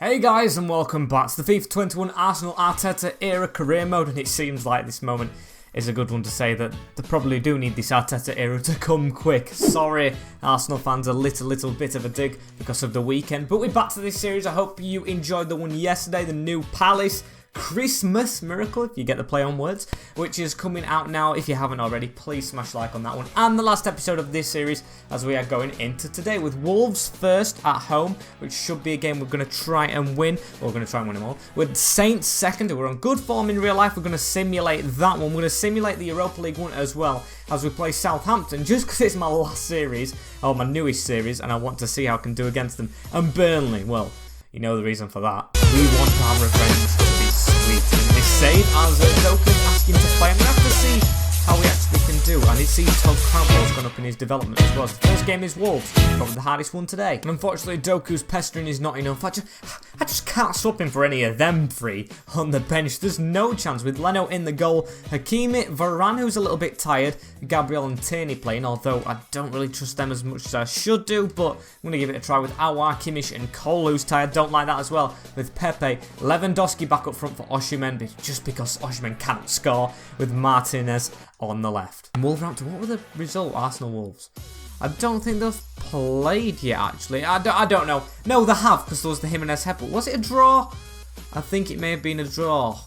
Hey guys, and welcome back to the FIFA 21 Arsenal Arteta era career mode, and it seems like this moment is a good one to say that they probably do need this Arteta era to come quick. Sorry, Arsenal fans, a little bit of a dig because of the weekend, but we're back to this series. I hope you enjoyed the one yesterday, the new Palace Christmas Miracle, if you get the play on words, which is coming out now. If you haven't already, please smash like on that one. And the last episode of this series as we are going into today with Wolves first at home, which should be a game we're going to try and win. We're going to try and win them all. With Saints second, who are on good form in real life. We're going to simulate that one. We're going to simulate the Europa League one as well as we play Southampton, just because it's my last series, or my newest series, and I want to see how I can do against them. And Burnley, well, you know the reason for that. We want our revenge to be sweet. This save as Elgato asking to play. I'm going to have to see how we actually can do. I did see Todd Cantwell's gone up in his development as well. So the first game is Wolves, probably the hardest one today. And unfortunately, Doku's pestering is not enough. I just can't swap him for any of them three on the bench. There's no chance with Leno in the goal. Hakimi, Varane, who's a little bit tired. Gabriel and Tierney playing, although I don't really trust them as much as I should do. But I'm going to give it a try with Aouar, Kimmich and Cole, who's tired. Don't like that as well. With Pepe, Lewandowski back up front for Osimhen, just because Osimhen can't score, with Martinez on the left. And Wolverhampton, what were the result? Arsenal Wolves. I don't think they've played yet, actually. I don't know. No, they have, because there was the Jimenez Heppel. Was it a draw? I think it may have been a draw.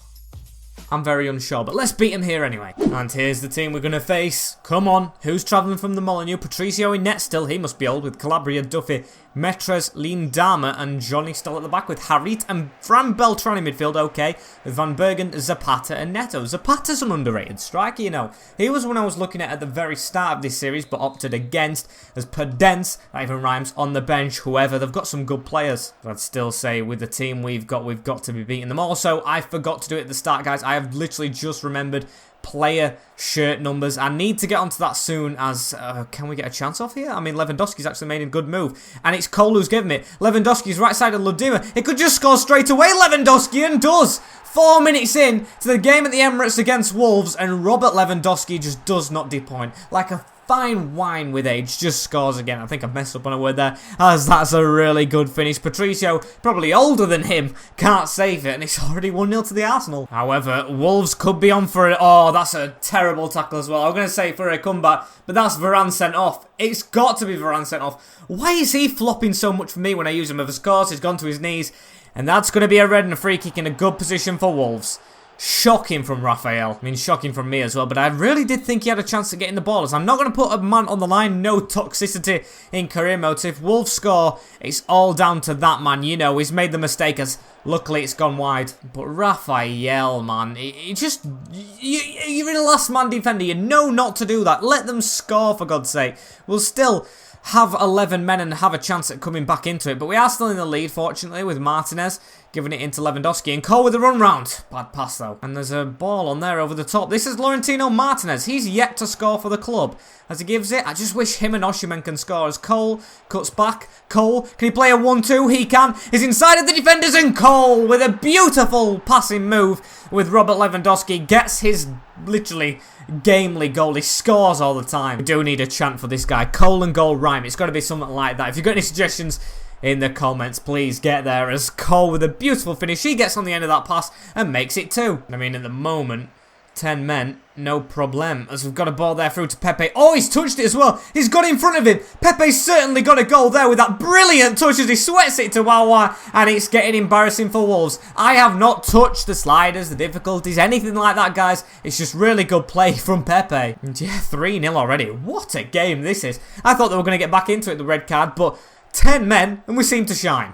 I'm very unsure, but let's beat him here anyway. And here's the team we're going to face. Come on, who's travelling from the Molineux? Patricio in net still, he must be old, with Calabria, Duffy, Metres, Lindama and Johnny still at the back, with Harit and Fran Beltran in midfield, okay, with Van Bergen, Zapata and Neto. Zapata's an underrated striker, you know. He was one I was looking at the very start of this series, but opted against, as Pedence, that even rhymes, on the bench. Whoever, they've got some good players. But I'd still say with the team we've got to be beating them. Also, I forgot to do it at the start, guys. I have literally just remembered player shirt numbers. I need to get onto that soon as, can we get a chance off here? I mean, Lewandowski's actually made a good move. And it's Cole who's given it. Lewandowski's right side of Ludima. It could just score straight away, Lewandowski, and does. 4 minutes in to the game at the Emirates against Wolves, and Robert Lewandowski just does not disappoint. Like a fine wine with age, just scores again. I think I've messed up on a word there, as that's a really good finish. Patricio, probably older than him, can't save it, and it's already 1-0 to the Arsenal. However, Wolves could be on for it. Oh, that's a terrible tackle as well. I'm going to say for a comeback, but that's Varane sent off. It's got to be Varane sent off. Why is he flopping so much for me when I use him? Of course, he's gone to his knees, and that's going to be a red and a free kick in a good position for Wolves. Shocking from Raphael. I mean, shocking from me as well, but I really did think he had a chance of getting the ball. As I'm not going to put a man on the line. No toxicity in career mode. So if Wolves score, it's all down to that man. You know, he's made the mistake, as luckily it's gone wide. But Raphael, man, you're in a last man defender. You know not to do that. Let them score, for God's sake. We'll still have 11 men and have a chance at coming back into it. But we are still in the lead, fortunately, with Martinez giving it into Lewandowski. And Cole with a run round. Bad pass, though. And there's a ball on there over the top. This is Laurentino Martinez. He's yet to score for the club. As he gives it, I just wish him and Osimhen can score. As Cole cuts back. Cole, can he play a 1-2? He can. He's inside of the defenders, and Cole with a beautiful passing move with Robert Lewandowski gets his literally gamely goal. He scores all the time. We do need a chant for this guy. Cole and goal rhyme. It's got to be something like that. If you've got any suggestions in the comments, please get there, as Cole with a beautiful finish. He gets on the end of that pass and makes it 2. I mean, at the moment, 10 men, no problem, as we've got a ball there through to Pepe. Oh, he's touched it as well. He's got in front of him. Pepe's certainly got a goal there with that brilliant touch as he sweats it to Wawa, and it's getting embarrassing for Wolves. I have not touched the sliders, the difficulties, anything like that, guys. It's just really good play from Pepe. And yeah, 3-0 already. What a game this is. I thought they were going to get back into it, the red card, but 10 men, and we seem to shine.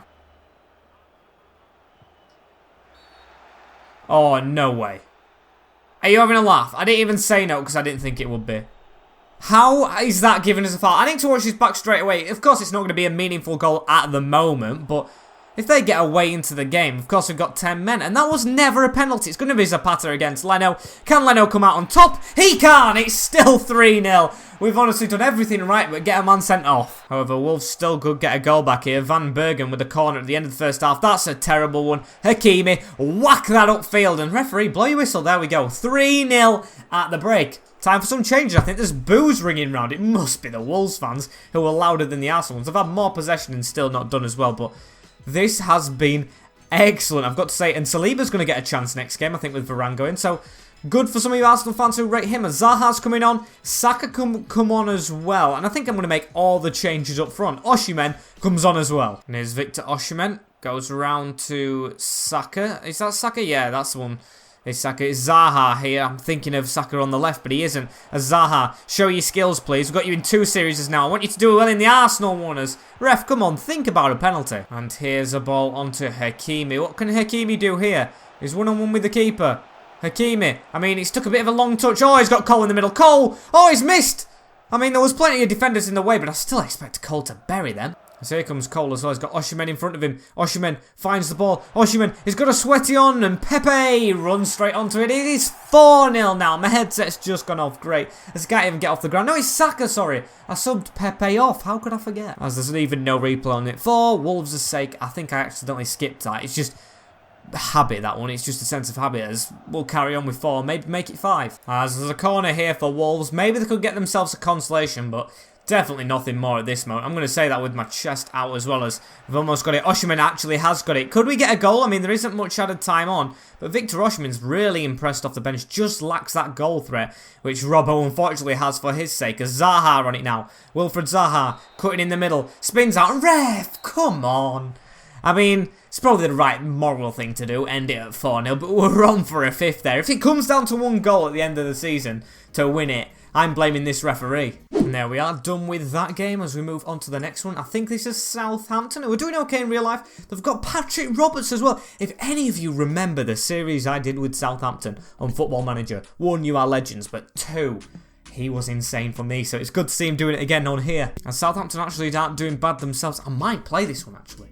Oh, no way. Are you having a laugh? I didn't even say no because I didn't think it would be. How is that giving us a foul? I need to watch this back straight away. Of course, it's not going to be a meaningful goal at the moment, but if they get away into the game, of course, we've got 10 men, and that was never a penalty. It's going to be Zapata against Leno. Can Leno come out on top? He can! It's still 3-0. We've honestly done everything right, but get a man sent off. However, Wolves still could get a goal back here. Van Bergen with the corner at the end of the first half. That's a terrible one. Hakimi, whack that upfield, and referee, blow your whistle. There we go. 3-0 at the break. Time for some changes. I think there's boos ringing round. It must be the Wolves fans who are louder than the Arsenal ones. They've had more possession and still not done as well, but this has been excellent, I've got to say. And Saliba's going to get a chance next game, I think, with Varane going. So, good for some of you Arsenal fans who rate him. Zaha's coming on. Saka come on as well. And I think I'm going to make all the changes up front. Osimhen comes on as well. And here's Victor Osimhen. Goes around to Saka. Is that Saka? Yeah, that's the one. It's Saka. It's Zaha here. I'm thinking of Saka on the left, but he isn't. As Zaha, show your skills, please. We've got you in 2 series now. I want you to do well in the Arsenal ones. Ref, come on, think about a penalty. And here's a ball onto Hakimi. What can Hakimi do here? He's one-on-one with the keeper. Hakimi. I mean, he's took a bit of a long touch. Oh, he's got Cole in the middle. Cole! Oh, he's missed! I mean, there was plenty of defenders in the way, but I still expect Cole to bury them. So here comes Cole as well. He's got Osimhen in front of him. Osimhen finds the ball. Osimhen, he's got a sweaty on, and Pepe runs straight onto it. It is 4-0 now. My headset's just gone off. Great. This guy even get off the ground. No, it's Saka, sorry. I subbed Pepe off. How could I forget? As there's even no replay on it. For Wolves' sake, I think I accidentally skipped that. It's just habit, that one. It's just a sense of habit, as we'll carry on with 4. Maybe make it 5. As there's a corner here for Wolves. Maybe they could get themselves a consolation, but definitely nothing more at this moment. I'm going to say that with my chest out as well, as we've almost got it. Osimhen actually has got it. Could we get a goal? I mean, there isn't much added time on, but Victor Osimhen's really impressed off the bench. Just lacks that goal threat, which Robbo unfortunately has for his sake. As Zaha on it now. Wilfred Zaha cutting in the middle. Spins out. Ref, come on. I mean, it's probably the right moral thing to do. End it at 4-0, but we're on for a 5th there. If it comes down to 1 goal at the end of the season to win it, I'm blaming this referee. And there we are, done with that game as we move on to the next one. I think this is Southampton. We're doing okay in real life. They've got Patrick Roberts as well. If any of you remember the series I did with Southampton on Football Manager, 1, you are legends, but 2, he was insane for me. So it's good to see him doing it again on here. And Southampton actually aren't doing bad themselves. I might play this one actually.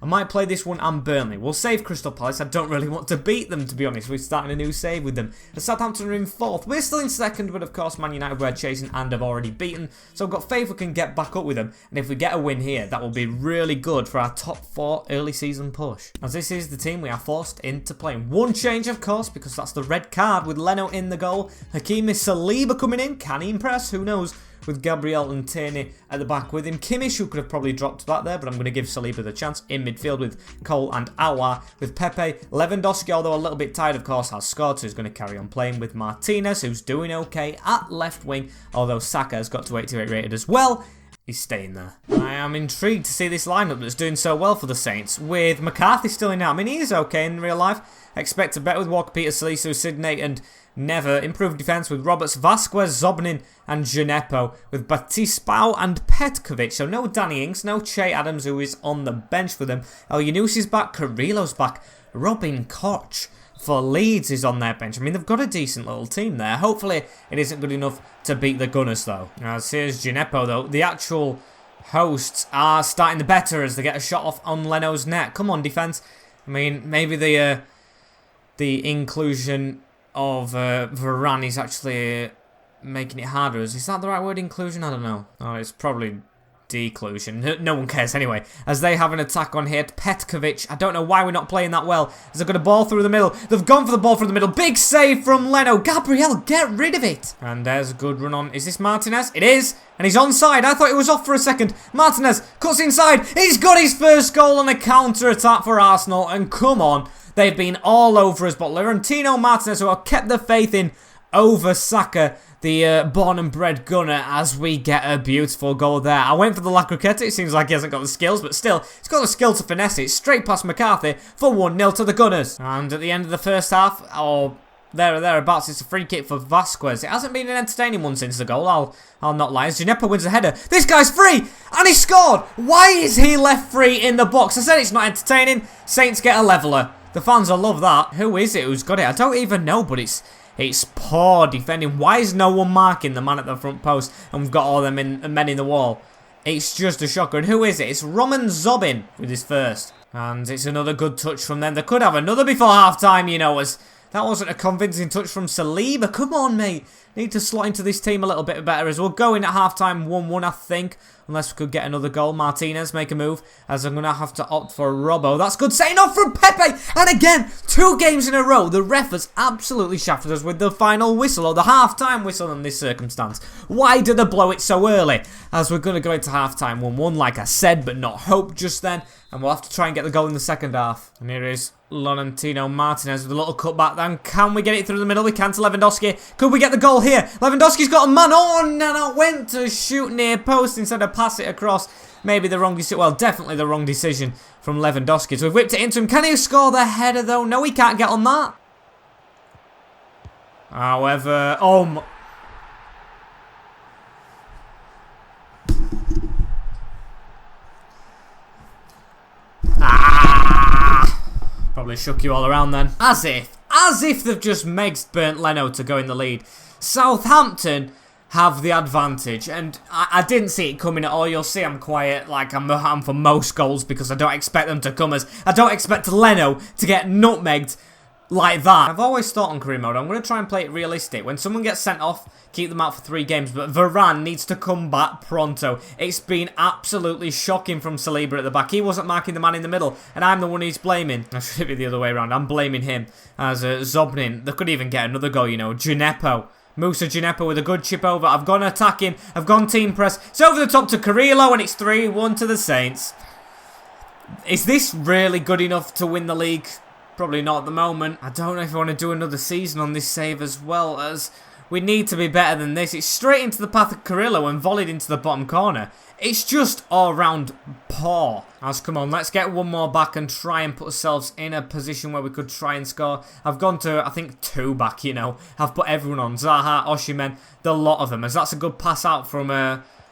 I might play this one and Burnley. We'll save Crystal Palace. I don't really want to beat them, to be honest. We're starting a new save with them. The Southampton are in 4th. We're still in 2nd, but of course Man United we're chasing and have already beaten. So I've got faith we can get back up with them. And if we get a win here, that will be really good for our top 4 early season push. As this is the team we are forced into playing. One change, of course, because that's the red card with Leno in the goal. Hakimi Saliba coming in. Can he impress? Who knows? With Gabriel and Tierney at the back with him. Kimmich, who could have probably dropped back there, but I'm going to give Saliba the chance in midfield with Cole and Aouar. With Pepe, Lewandowski, although a little bit tired, of course, has scored, so he's going to carry on playing with Martinez, who's doing okay at left wing, although Saka has got to 88 rated as well. He's staying there. I am intrigued to see this lineup that's doing so well for the Saints, with McCarthy still in now. I mean, he is okay in real life. Expect to bet with Walker, Peters, Salisu, Sidney, and Never. Improved defence with Roberts, Vasquez, Zobnin, and Gineppo, with Batispao and Petkovic. So no Danny Ings, no Che Adams, who is on the bench for them. El Yunus is back, Carrillo's back, Robin Koch for Leeds is on their bench. I mean, they've got a decent little team there. Hopefully, it isn't good enough to beat the Gunners, though. As here's Gineppo, though. The actual hosts are starting the better as they get a shot off on Leno's net. Come on, defence. I mean, maybe the inclusion of Varane is actually making it harder. Is that the right word, inclusion? I don't know. Oh, it's probably declusion. No one cares anyway. As they have an attack on here. Petkovic. I don't know why we're not playing that well. As they've got a ball through the middle. They've gone for the ball through the middle. Big save from Leno. Gabriel, get rid of it. And there's a good run on. Is this Martinez? It is. And he's onside. I thought it was off for a second. Martinez cuts inside. He's got his first goal on a counter-attack for Arsenal. And come on. They've been all over us, but Laurentino Martinez, who have kept the faith in over Saka, the born and bred gunner, as we get a beautiful goal there. I went for the La Croqueta. It seems like he hasn't got the skills, but still, he's got the skill to finesse it. Straight past McCarthy for 1-0 to the Gunners. And at the end of the first half, or there or thereabouts, it's a free kick for Vasquez. It hasn't been an entertaining one since the goal, I'll not lie. As Gineppo wins the header. This guy's free! And he scored! Why is he left free in the box? I said it's not entertaining. Saints get a leveller. The fans will love that. Who is it who's got it? I don't even know, but it's poor defending. Why is no one marking the man at the front post and we've got all them men in the wall? It's just a shocker. And who is it? It's Roman Zobin with his first. And it's another good touch from them. They could have another before half-time, you know, as that wasn't a convincing touch from Saliba. Come on, mate. Need to slot into this team a little bit better as we'll go in at half-time 1-1, I think. Unless we could get another goal. Martinez make a move, as I'm going to have to opt for Robbo. That's good setting off from Pepe. And again, 2 games in a row, the ref has absolutely shafted us with the final whistle, or the half-time whistle in this circumstance. Why did they blow it so early? As we're going to go into half-time 1-1, like I said, but not hope just then. And we'll have to try and get the goal in the second half. And here is Laurentino Martinez with a little cutback then. Can we get it through the middle? We can to Lewandowski. Could we get the goal here? Lewandowski's got a man. Oh, no, went to shoot near post instead of pass it across. Maybe the wrong decision. Well, definitely the wrong decision from Lewandowski. So we've whipped it into him. Can he score the header though? No, he can't get on that. However, oh... Probably shook you all around then. As if they've just megged Burnt Leno to go in the lead. Southampton have the advantage, and I didn't see it coming at all. You'll see I'm quiet, like I'm for most goals, because I don't expect them to come as... I don't expect Leno to get nutmegged like that. I've always thought on career mode, I'm going to try and play it realistic. When someone gets sent off, keep them out for 3 games, but Varane needs to come back pronto. It's been absolutely shocking from Saliba at the back. He wasn't marking the man in the middle, and I'm the one he's blaming. I should be the other way around. I'm blaming him as Zobnin. They could even get another goal, you know. Gineppo. Musa Gineppo with a good chip over. I've gone attacking. I've gone team press. It's over the top to Carrillo, and it's 3-1 to the Saints. Is this really good enough to win the league? Probably not at the moment. I don't know if I want to do another season on this save as well, as we need to be better than this. It's straight into the path of Carrillo and volleyed into the bottom corner. It's just all round poor. As come on, let's get one more back and try and put ourselves in a position where we could try and score. I've gone to, I think, 2 back, you know. I've put everyone on. Zaha, Osimhen, the lot of them. As that's a good pass out from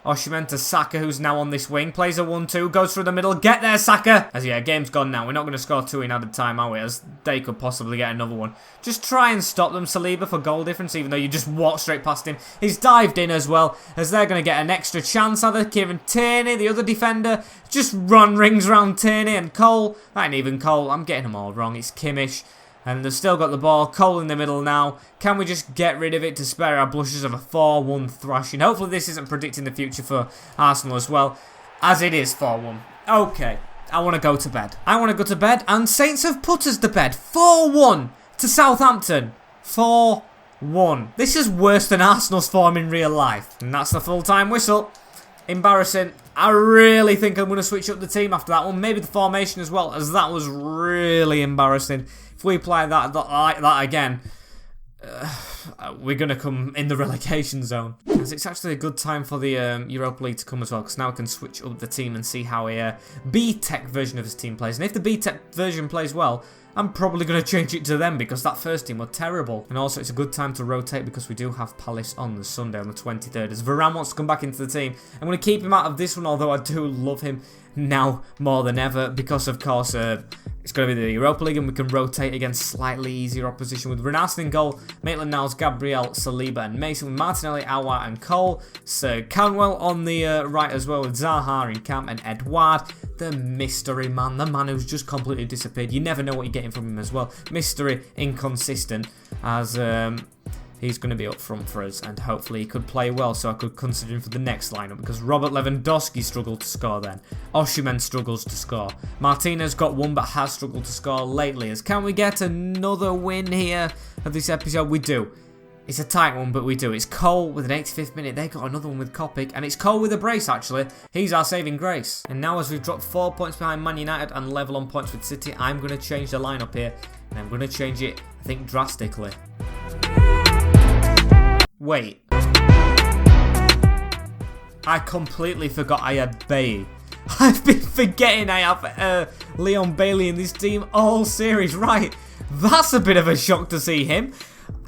Osimhen to Saka, who's now on this wing. Plays a 1-2, goes through the middle. Get there, Saka! As yeah, game's gone now. We're not going to score 2 in added time, are we? As they could possibly get another one. Just try and stop them, Saliba, for goal difference, even though you just walked straight past him. He's dived in as well, as they're going to get an extra chance out of Kieran Tierney, the other defender. Just rings around Tierney and Cole. That ain't even Cole. I'm getting them all wrong. It's Kimmich. And they've still got the ball. Cole in the middle now. Can we just get rid of it to spare our blushes of a 4-1 thrashing? Hopefully this isn't predicting the future for Arsenal as well, as it is 4-1. Okay, I want to go to bed. And Saints have put us to bed. 4-1 to Southampton. 4-1. This is worse than Arsenal's form in real life. And that's the full-time whistle. Embarrassing. I really think I'm going to switch up the team after that one. Maybe the formation as well, as that was really embarrassing. If we play that like that again, we're going to come in the relegation zone. As it's actually a good time for the Europa League to come as well, because now I can switch up the team and see how a B-Tech version of his team plays. And if the B-Tech version plays well, I'm probably going to change it to them, because that first team were terrible. And also, it's a good time to rotate, because we do have Palace on the Sunday on the 23rd. As Varane wants to come back into the team, I'm going to keep him out of this one, although I do love him now more than ever, because of course it's going to be the Europa League and we can rotate against slightly easier opposition with Renaston in goal, Maitland-Niles, Gabriel, Saliba and Mason, with Martinelli, Aouar and Cole, Sir Canwell on the right as well, with Zaha in camp and Edouard, the mystery man, the man who's just completely disappeared. You never know what you're getting from him as well. Mystery, inconsistent, as he's going to be up front for us, and hopefully he could play well, so I could consider him for the next lineup, because Robert Lewandowski struggled to score then. Osimhen struggles to score. Martinez got one but has struggled to score lately. As can we get another win here of this episode? We do. It's a tight one, but we do. It's Cole with an 85th minute. They got another one with Kopic, and it's Cole with a brace, actually. He's our saving grace. And now as we've dropped 4 points behind Man United and level on points with City, I'm going to change the lineup here, and I'm going to change it, I think, drastically. Wait. I completely forgot I had Bailly. I've been forgetting I have Leon Bailey in this team all series. Right, that's a bit of a shock to see him.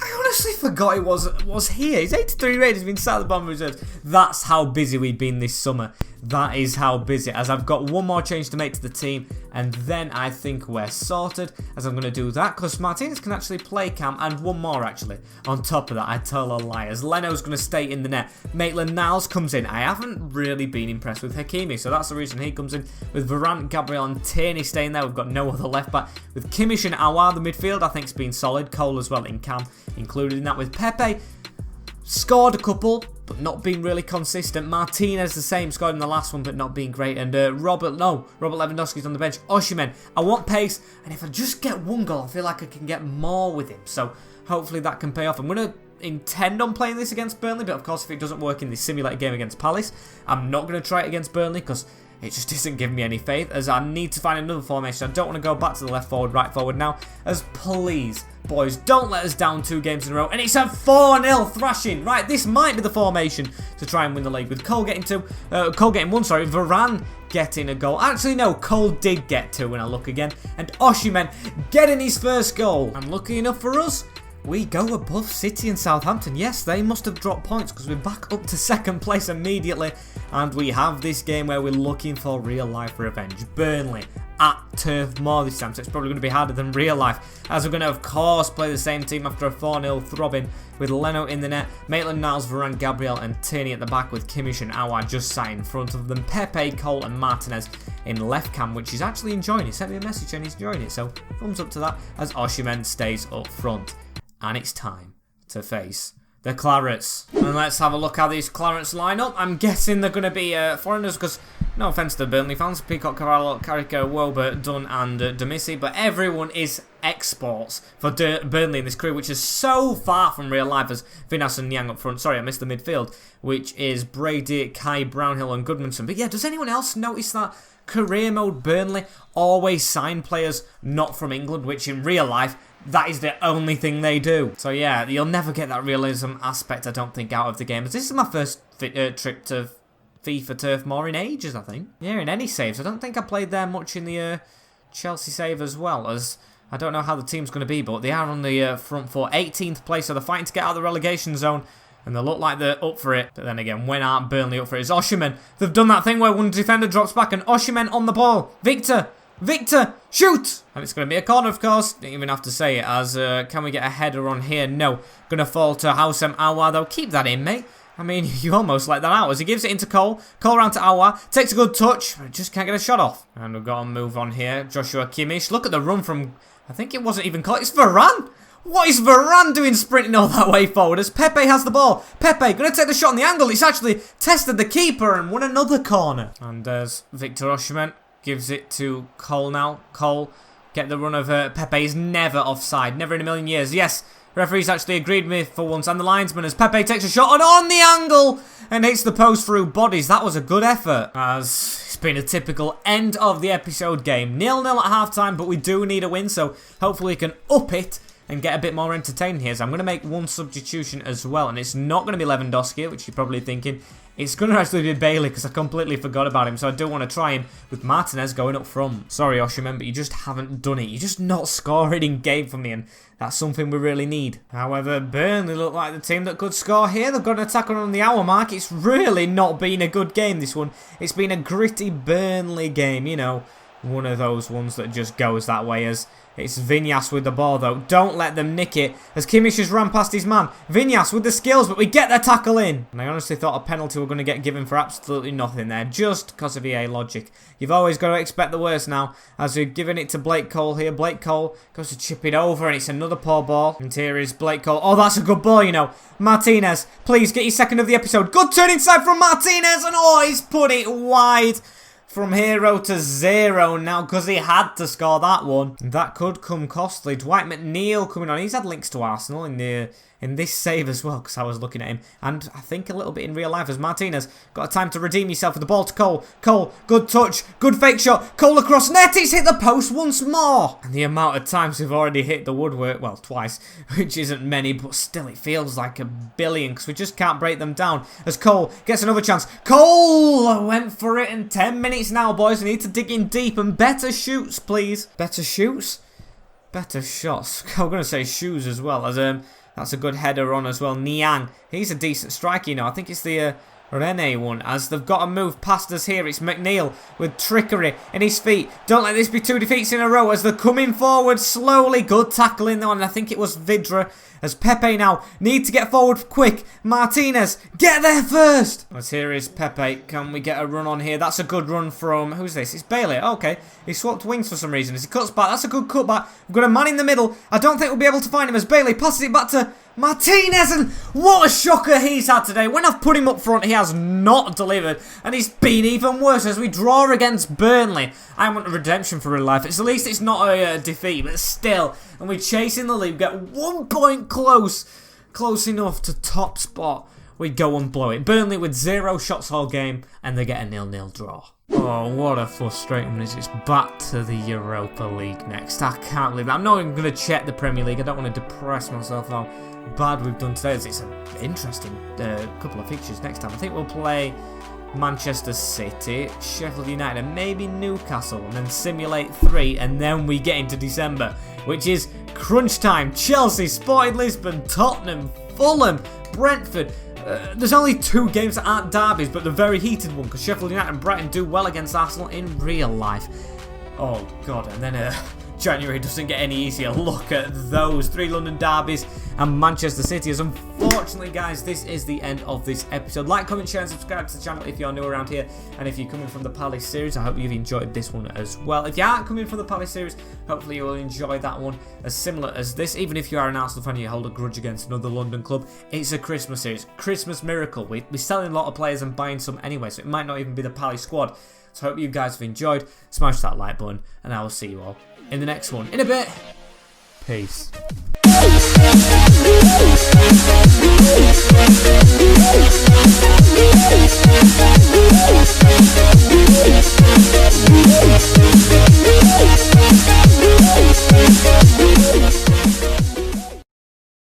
I honestly forgot he was here. He's 83 rated, he's been sat at the bottom of reserves. That's how busy we've been this summer. That is how busy, as I've got one more change to make to the team, and then I think we're sorted, as I'm going to do that, because Martinez can actually play cam, and one more actually. On top of that, I tell a lie, as Leno's going to stay in the net. Maitland-Niles comes in. I haven't really been impressed with Hakimi, so that's the reason he comes in, with Varane, Gabriel and Tierney staying there. We've got no other left back, with Kimmich and Aouar, the midfield, I think has been solid. Cole as well in cam, included in that, with Pepe. Scored a couple, but not being really consistent. Martinez the same, scored in the last one, but not being great. And Robert Lewandowski's on the bench. Osimhen, I want pace, and if I just get one goal, I feel like I can get more with him. So hopefully that can pay off. I'm going to intend on playing this against Burnley, but of course if it doesn't work in this simulated game against Palace, I'm not going to try it against Burnley, because it just isn't giving me any faith, as I need to find another formation. I don't want to go back to the left forward, right forward now, as please, boys, don't let us down 2 games in a row. And it's a 4-0 thrashing. Right, this might be the formation to try and win the league, with Cole getting 1, Varane getting a goal. Actually, no, Cole did get 2 when I look again. And Osimhen getting his first goal. And lucky enough for us, we go above City and Southampton. Yes, they must have dropped points because we're back up to 2nd place immediately. And we have this game where we're looking for real life revenge. Burnley at Turf Moor this time, so it's probably going to be harder than real life, as we're going to, of course, play the same team after a 4-0 throbbing, with Leno in the net, Maitland-Niles, Varane, Gabriel and Tierney at the back, with Kimmich and Aouar just sat in front of them. Pepe, Cole and Martinez in left cam, which he's actually enjoying. He sent me a message and he's enjoying it, so thumbs up to that, as Osimhen stays up front. And it's time to face the Clarets. And let's have a look how these Clarets line up. I'm guessing they're going to be foreigners, because no offence to the Burnley fans, Peacock, Carvalho, Carrico, Wober, Dunn and Demissi, but everyone is exports for Burnley in this crew, which is so far from real life, as Vinas and Niang up front. Sorry, I missed the midfield, which is Brady, Kai, Brownhill and Goodmanson. But yeah, does anyone else notice that career mode Burnley always sign players not from England, which in real life, that is the only thing they do. So yeah, you'll never get that realism aspect, I don't think, out of the game. This is my first trip to FIFA Turf Moor in ages, I think. Yeah, in any saves. I don't think I played there much in the Chelsea save as well, as I don't know how the team's going to be, but they are on the front four. 18th place, so they're fighting to get out of the relegation zone. And they look like they're up for it. But then again, when aren't Burnley up for it? It's Osimhen. They've done that thing where one defender drops back and Osimhen on the ball. Victor, shoot! And it's going to be a corner, of course. Didn't even have to say it, as can we get a header on here? No. Going to fall to Houssem Aouar, though. Keep that in, mate. I mean, you almost let that out, as he gives it into Cole. Cole round to Aouar. Takes a good touch, but just can't get a shot off. And we've got to move on here. Joshua Kimmich. Look at the run from, I think it wasn't even caught. It's Varane! What is Varane doing sprinting all that way forward, as Pepe has the ball? Pepe going to take the shot on the angle. It's actually tested the keeper and won another corner. And there's Victor Osimhen. Gives it to Cole now. Cole, get the run of Pepe. Is never offside. Never in a million years. Yes, referee's actually agreed with me for once. And the linesman, as Pepe takes a shot on the angle and hits the post through bodies. That was a good effort, as it's been a typical end of the episode game. 0-0 at half-time, but we do need a win, so hopefully we can up it and get a bit more entertaining here. So I'm going to make one substitution as well, and it's not going to be Lewandowski, which you're probably thinking. It's going to actually be Bailey, because I completely forgot about him, so I do want to try him with Martinez going up front. Sorry, Osimhen, but you just haven't done it. You're just not scoring in game for me, and that's something we really need. However, Burnley look like the team that could score here. They've got an attacker on the hour mark. It's really not been a good game, this one. It's been a gritty Burnley game, you know. One of those ones that just goes that way, as it's Vinas with the ball, though. Don't let them nick it, as Kimmich has ran past his man. Vinas with the skills, but we get the tackle in. And I honestly thought a penalty were going to get given for absolutely nothing there, just because of EA logic. You've always got to expect the worst now, as we're giving it to Blake Cole here. Blake Cole goes to chip it over, and it's another poor ball. And here is Blake Cole. Oh, that's a good ball, you know. Martinez, please get your second of the episode. Good turn inside from Martinez, and oh, he's put it wide. From hero to zero now, because he had to score that one. That could come costly. Dwight McNeil coming on. He's had links to Arsenal in this save as well, because I was looking at him. And I think a little bit in real life, as Martinez got a time to redeem himself with the ball to Cole. Cole, good touch, good fake shot. Cole across net. He's hit the post once more. And the amount of times we've already hit the woodwork, well, twice, which isn't many, but still it feels like a billion, because we just can't break them down. As Cole gets another chance. Cole went for it in 10 minutes now, boys. We need to dig in deep, and better shoots, please. Better shoots? Better shots. I'm going to say shoes as well, as that's a good header on as well. Niang, he's a decent striker, you know. I think it's the Rene one, as they've got to move past us here. It's McNeil with trickery in his feet. Don't let this be 2 defeats in a row, as they're coming forward slowly. Good tackling though, and I think it was Vidra, as Pepe now need to get forward quick. Martinez, get there first. As here is Pepe. Can we get a run on here? That's a good run from, who's this? It's Bailey. Okay, he swapped wings for some reason as he cuts back. That's a good cutback. We've got a man in the middle. I don't think we'll be able to find him, as Bailey passes it back to Martinez, and what a shocker he's had today. When I've put him up front, he has not delivered, and he's been even worse as we draw against Burnley. I want a redemption for real life. At least it's not a defeat, but still. And we're chasing the lead. We get 1 point close enough to top spot. We go and blow it. Burnley with 0 shots all game, and they get a 0-0 draw. Oh, what a frustrating one. It's back to the Europa League next. I can't believe that. I'm not even going to check the Premier League. I don't want to depress myself how bad we've done today. It's an interesting couple of fixtures next time. I think we'll play Manchester City, Sheffield United, and maybe Newcastle, and then simulate 3, and then we get into December, which is crunch time. Chelsea, Sporting Lisbon, Tottenham, Fulham, Brentford. There's only 2 games that aren't derbies, but the very heated one, because Sheffield United and Brighton do well against Arsenal in real life. Oh god, and then January doesn't get any easier. Look at those 3 London derbies and Manchester City. As unfortunately, guys, this is the end of this episode. Like, comment, share, and subscribe to the channel if you're new around here. And if you're coming from the Palace series, I hope you've enjoyed this one as well. If you aren't coming from the Palace series, hopefully you will enjoy that one as similar as this. Even if you are an Arsenal fan and you hold a grudge against another London club, it's a Christmas series. Christmas miracle. We're selling a lot of players and buying some anyway, so it might not even be the Palace squad. So I hope you guys have enjoyed. Smash that like button, and I will see you all in the next one in a bit. Peace.